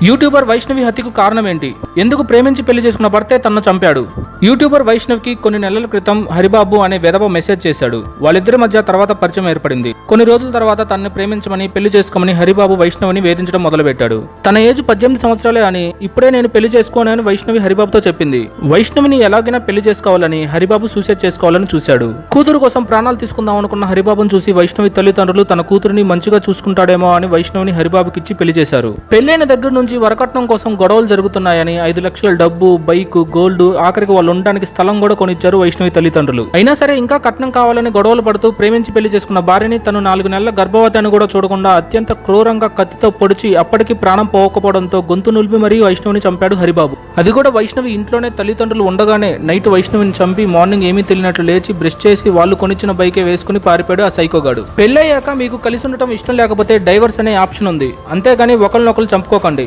YouTuber Vaishnavi హత్యకు కారణం ఏంటి? ఎందుకు ప్రేమించి పెళ్లి చేసుకున్న భర్తే తనను చంపాడు? యూట్యూబర్ వైష్ణవికి కొన్ని నెలల క్రితం హరిబాబు అనే వెధవ మెసేజ్ చేశాడు. వాళ్ళిద్దరి మధ్య తర్వాత పరిచయం ఏర్పడింది. కొన్ని రోజుల తర్వాత తనని ప్రేమించమని పెళ్లి చేసుకోమని హరిబాబు వైష్ణవిని వేధించడం మొదలుపెట్టాడు. తన ఏజ్ 18 సంవత్సరాలే అని ఇప్పుడే నేను పెళ్లి చేసుకోనని వైష్ణవి హరిబాబుతో చెప్పింది. వైష్ణవిని ఎలాగైనా పెళ్లి చేసుకోవాలని హరిబాబు సూసైడ్ చేసుకోవాలని చూశాడు. కూతురు కోసం ప్రాణాలు తీసుకుందాం అనుకున్న హరిబాబును చూసి వైష్ణవి తల్లిదండ్రులు తన కూతురిని మంచిగా చూసుకుంటాడేమో అని వైష్ణవిని హరిబాబుకిచ్చి పెళ్లి చేశారు. పెళ్లైన దగ్గర నుంచి వరకట్నం కోసం గొడవలు జరుగుతున్నాయని 5 లక్షల డబ్బు, బైక్, గోల్డ్, ఆఖరికి వాళ్ళు ఉండడానికి స్థలం కూడా కొనిచ్చారు వైష్ణవి తల్లిదండ్రులు. అయినా సరే ఇంకా కట్నం కావాలని గొడవలు పడుతూ ప్రేమించి పెళ్లి చేసుకున్న భార్యని తను 4 నెలల గర్భవతి అని కూడా చూడకుండా అత్యంత క్రూరంగా కత్తితో పొడిచి అప్పటికి ప్రాణం పోకపోవడంతో గొంతు నులిపి మరీ వైష్ణవిని చంపాడు హరిబాబు. అది కూడా వైష్ణవి ఇంట్లోనే తల్లిదండ్రులు ఉండగానే నైట్ వైష్ణవిని చంపి మార్నింగ్ ఏమీ తెలియనట్లు లేచి బ్రష్ చేసి వాళ్ళు కొనిచ్చిన బైకే వేసుకుని పారిపోయాడు ఆ సైకోగాడు. పెళ్ళయ్యాక మీకు కలిసి ఉండటం ఇష్టం లేకపోతే డైవర్స్ అనే ఆప్షన్ ఉంది. అంతేగాని ఒకరినొకరు చంపుకోకండి.